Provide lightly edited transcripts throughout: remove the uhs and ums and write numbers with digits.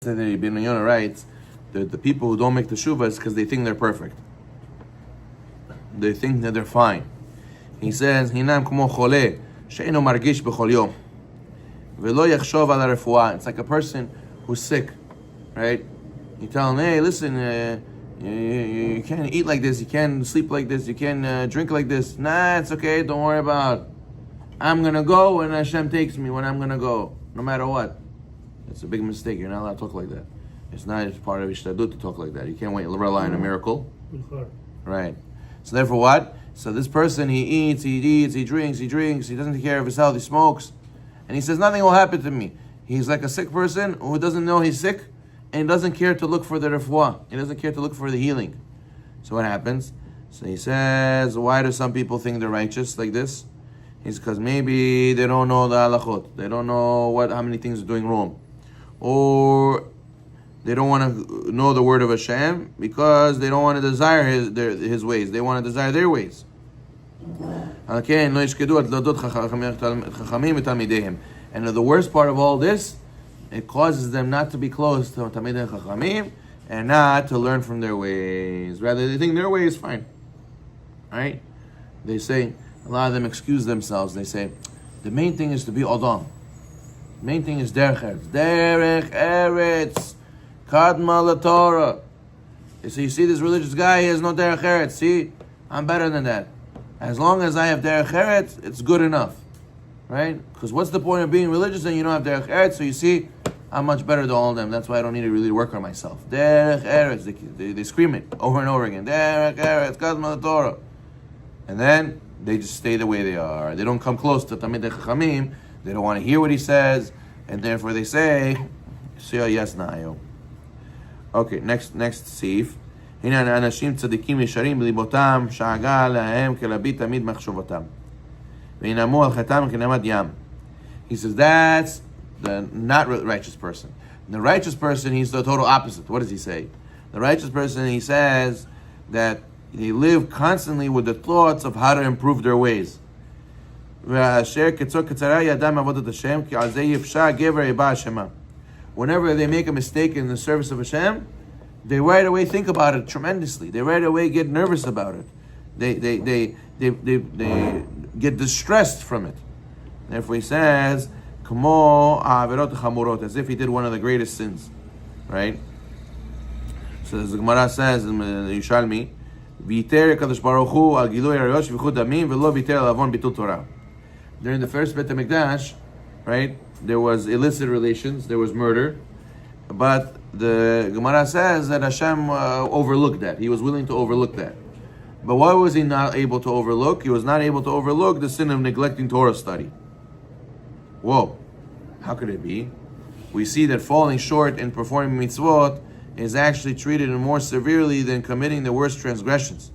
Ibn Yonah writes that the people who don't make Teshuva is because they think they're perfect. They think that they're fine. He says, "Hinam k'mo chole she'eno margish b'chol yom v'lo yachshov al harefua." It's like a person who's sick, right? You tell him, "Hey, listen, you can't eat like this, you can't sleep like this, you can't drink like this. Nah, it's okay, don't worry about it. I'm gonna go when Hashem takes me, when I'm gonna go, no matter what." It's a big mistake. You're not allowed to talk like that. It's not part of Ishtadut to talk like that. You can't rely on a miracle. Right. So therefore what? So this person, he eats, he drinks, he doesn't take care of his health, he smokes. And he says, nothing will happen to me. He's like a sick person who doesn't know he's sick and doesn't care to look for the refuah. He doesn't care to look for the healing. So what happens? So he says, why do some people think they're righteous like this? It's because maybe they don't know the halachot. They don't know how many things they're doing wrong. Or they don't want to know the word of Hashem because they don't want to desire his ways. They want to desire their ways. And the worst part of all this, it causes them not to be close to Tamidei Chachamim and not to learn from their ways. Rather, they think their way is fine. Right? They say, a lot of them excuse themselves. They say, the main thing is to be Adam. The main thing is Derech Eretz. Derech Eretz. Kadma LaTorah. So you see this religious guy, he has no Derech Eretz. See, I'm better than that. As long as I have Derech Eretz, it's good enough. Right? Because what's the point of being religious and you don't have Derech Eretz? So you see, I'm much better than all of them. That's why I don't need to really work on myself. Derech Eretz. They scream it over and over again. Derech Eretz. Kadma LaTorah. And then they just stay the way they are. They don't come close to Tamidei Chachamim. They don't want to hear what he says. And therefore they say, yes, na'ayo. Okay, next sif. הנה אנשים צדיקים ישרים בליבותם שאגה להם כלביט תמיד מחשבותם וינאמו על חטאם כנעמת ים. He says that's the not righteous person. The righteous person, he's the total opposite. What does he say? The righteous person, he says that they live constantly with the thoughts of how to improve their ways. Whenever they make a mistake in the service of Hashem, they right away think about it tremendously. They right away get nervous about it. They get distressed from it. Therefore he says, as if he did one of the greatest sins. Right? So as the Gemara says in Yishalmi, during the first Bet HaMikdash, right, there was illicit relations, there was murder, but the Gemara says that Hashem overlooked that. He was willing to overlook that. But why was he not able to overlook? He was not able to overlook the sin of neglecting Torah study. Whoa, how could it be? We see that falling short in performing mitzvot is actually treated more severely than committing the worst transgressions.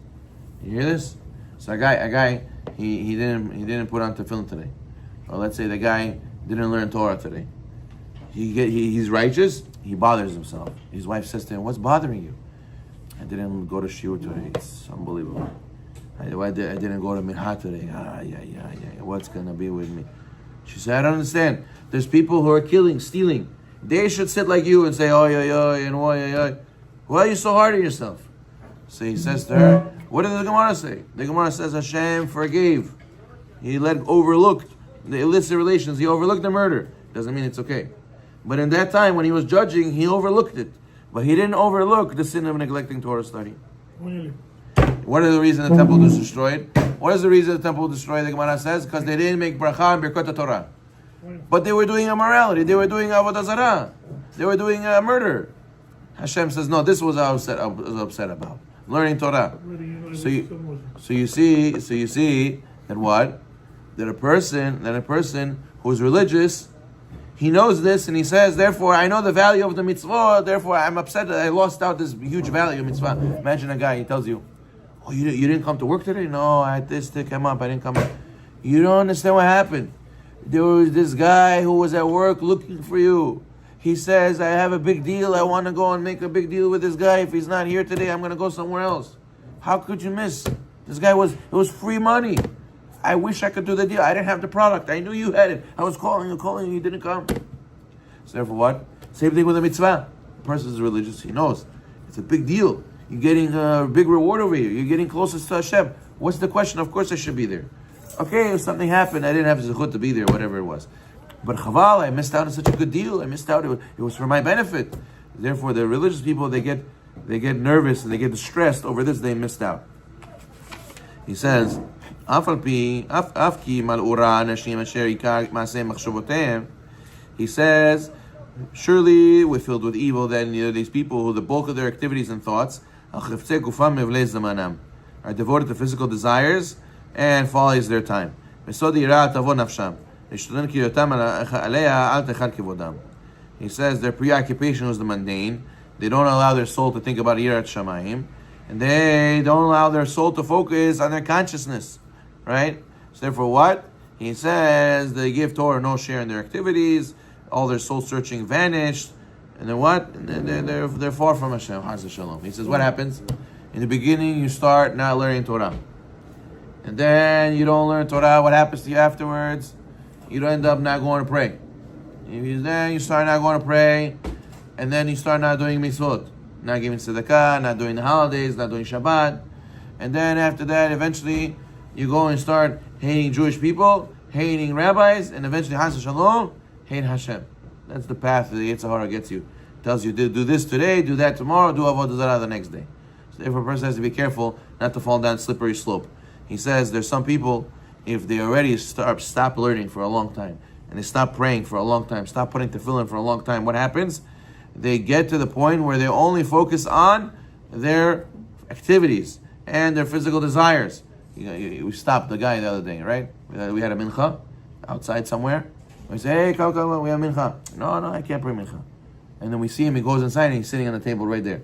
You hear this? So a guy, he didn't put on tefillin today, or let's say the guy didn't learn Torah today. He's righteous. He bothers himself. His wife says to him, "What's bothering you?" "I didn't go to shiur today. It's unbelievable. I didn't go to minha today. What's gonna be with me?" She said, "I don't understand. There's people who are killing, stealing. They should sit like you and say, oh, and why are you so hard on yourself?" So he says to her, what did the Gemara say? The Gemara says Hashem forgave. He overlooked the illicit relations. He overlooked the murder. Doesn't mean it's okay. But in that time, when he was judging, he overlooked it. But he didn't overlook the sin of neglecting Torah study. Really? What is the reason the temple was destroyed? What is the reason the temple was destroyed? The Gemara says, because they didn't make bracha and birkot Torah. But they were doing immorality. They were doing avodah zarah. They were doing murder. Hashem says, no, this was what I was upset about. Learning Torah. So you see that what? That a person who's religious, he knows this and he says, therefore I know the value of the mitzvah, therefore I'm upset that I lost out this huge value of mitzvah. Imagine a guy, he tells you, oh, you didn't come to work today? No, I had this to come up, I didn't come up. You don't understand what happened. There was this guy who was at work looking for you. He says, I have a big deal, I want to go and make a big deal with this guy. If he's not here today, I'm going to go somewhere else. How could you miss? This guy it was free money. I wish I could do the deal. I didn't have the product. I knew you had it. I was calling you, you didn't come. So therefore what? Same thing with the mitzvah. a person is religious, he knows it's a big deal. You're getting a big reward over here. You're getting closest to Hashem. What's the question? Of course I should be there. Okay, if something happened, I didn't have zechut to be there, whatever it was. But chaval, I missed out on such a good deal. I missed out. It was for my benefit. Therefore, the religious people, they get nervous and they get distressed over this. They missed out. He says, he says, surely we're filled with evil. Then these people who the bulk of their activities and thoughts are devoted to physical desires and folly is their time. He says their preoccupation was the mundane. They don't allow their soul to think about Yirat Shamayim, and they don't allow their soul to focus on their consciousness, right? So therefore what? He says they give Torah no share in their activities, all their soul searching vanished, and then what? And then they're far from Hashem. He says what happens? In the beginning you start not learning Torah. And then you don't learn Torah. What happens to you afterwards? You end up not going to pray. Then you start not going to pray, and then you start not doing mitzvot, not giving tzedakah, not doing the holidays, not doing Shabbat. And then after that, eventually, you go and start hating Jewish people, hating rabbis, and eventually, Chas Shalom, hate Hashem. That's the path that the Yetzer Hara gets you. Tells you, do this today, do that tomorrow, do Avodah Zarah the next day. So therefore, a person has to be careful not to fall down a slippery slope. He says there's some people, if they already stop learning for a long time, and they stop praying for a long time, stop putting tefillin for a long time, what happens? They get to the point where they only focus on their activities and their physical desires. We stopped the guy the other day, right? We had a mincha outside somewhere. We say, hey, come, we have mincha. No, I can't pray mincha. And then we see him, he goes inside and he's sitting on the table right there.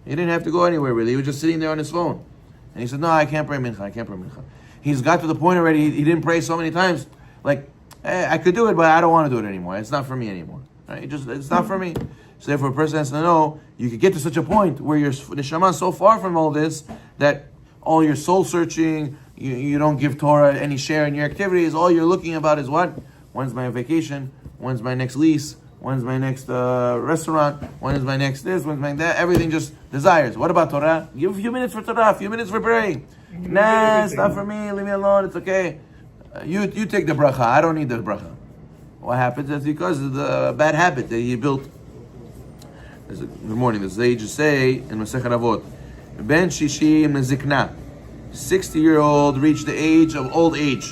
He didn't have to go anywhere really, he was just sitting there on his phone. And he said, no, I can't pray mincha. He's got to the point already, he didn't pray so many times, like, hey, I could do it, but I don't want to do it anymore. It's not for me anymore. Right? It's not for me. So therefore, a person has to know, you could get to such a point where your neshama is so far from all this, that all your soul searching, you don't give Torah any share in your activities, all you're looking about is what? When's my vacation? When's my next lease? When's my next restaurant? When is my next this? When's my that? Everything just desires. What about Torah? Give a few minutes for Torah, a few minutes for praying. Nah, it's not for me. Leave me alone. It's okay. You take the bracha. I don't need the bracha. What happens? That's because of the bad habit that you built. Good morning. The sages say in Masechet Avot, Ben Shishim Nezikna, 60-year-old reached the age of old age.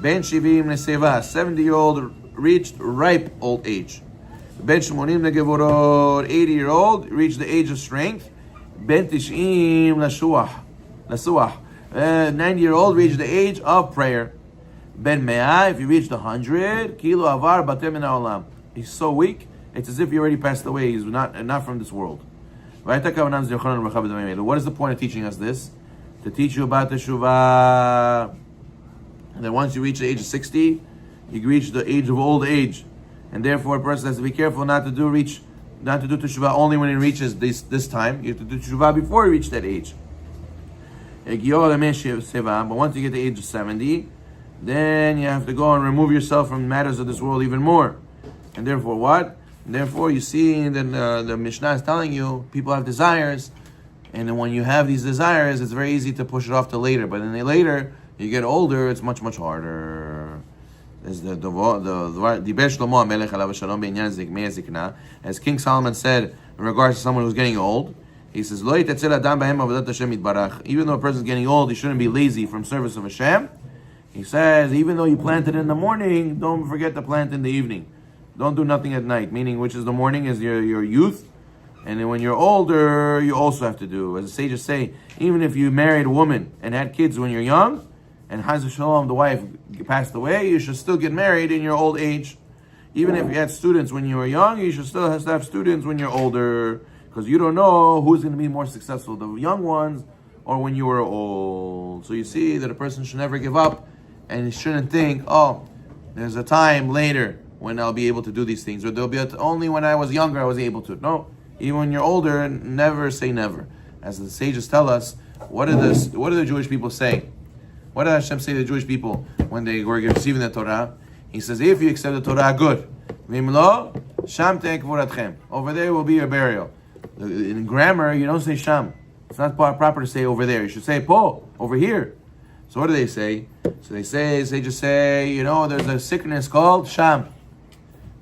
Ben Shivim Neseva, 70-year-old reached ripe old age. Ben Shmonim Negevorot, 80-year-old reached the age of strength. Ben Tishim Lasuah, 90-year-old reached the age of prayer. Ben Me'ah, if you reached 100, Kilo Avar Batem Min Haolam. He's so weak, it's as if he already passed away. He's not from this world. What is the point of teaching us this? To teach you about Teshuva. And then once you reach the age of 60, you reach the age of old age. And therefore a person has to be careful not to do Teshuva only when he reaches this time. You have to do Teshuva before he reaches that age. But once you get to the age of 70, then you have to go and remove yourself from matters of this world even more. And therefore what? And therefore you see that the Mishnah is telling you people have desires, and then when you have these desires, it's very easy to push it off to later. But then later, you get older, it's much, much harder. As King Solomon said in regards to someone who's getting old, he says, even though a person is getting old, he shouldn't be lazy from service of Hashem. He says, even though you plant it in the morning, don't forget to plant in the evening. Don't do nothing at night, meaning which is the morning is your youth. And then when you're older, you also have to do. As the sages say, even if you married a woman and had kids when you're young, and Chas Shalom, the wife passed away, you should still get married in your old age. Even if you had students when you were young, you should still have students when you're older. Because you don't know who's going to be more successful, the young ones or when you were old. So you see that a person should never give up, and he shouldn't think, oh, there's a time later when I'll be able to do these things, or there'll be only when I was younger I was able to. No, even when you're older, never say never. As the sages tell us, what do the Jewish people say? What did Hashem say to the Jewish people when they were receiving the Torah? He says, if you accept the Torah, good. Vimlo, Sham te'eh kvoratchem. Over there will be your burial. In grammar, you don't say sham. It's not proper to say over there. You should say po, over here. So what do they say? So they just say, there's a sickness called sham.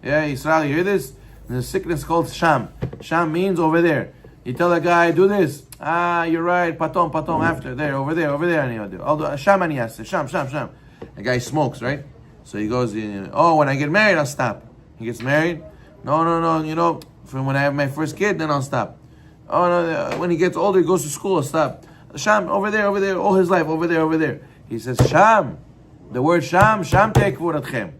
Yeah, Yisrael, you hear this? There's a sickness called sham. Sham means over there. You tell a guy, do this. You're right. Patom, after. There, over there. I'll do sham aniyas. Sham. The guy smokes, right? So he goes, when I get married, I'll stop. He gets married. No. From when I have my first kid, then I'll stop. Oh no, when he gets older, he goes to school, I'll stop. Sham, over there, all his life, over there. He says, sham. The word sham te'eh kvoratchem.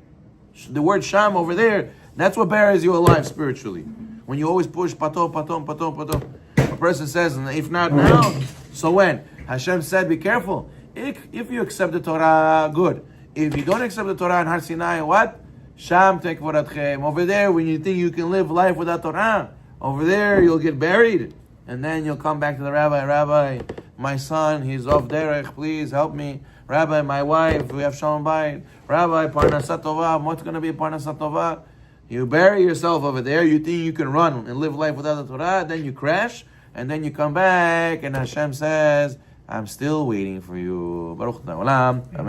The word sham over there, that's what buries you alive spiritually. When you always push patom. A person says, if not now, so when? Hashem said, be careful. If you accept the Torah, good. If you don't accept the Torah in Har Sinai, what? Sham te'eh kvoratchem. Over there, when you think you can live life without Torah, over there you'll get buried. And then you'll come back to the Rabbi, my son, he's off derech, please help me. Rabbi, my wife, we have shalom bayit. Rabbi, parnasat tova, what's going to be parnasat tova? You bury yourself over there, you think you can run and live life without the Torah, then you crash, and then you come back, and Hashem says, I'm still waiting for you. Baruch Olam.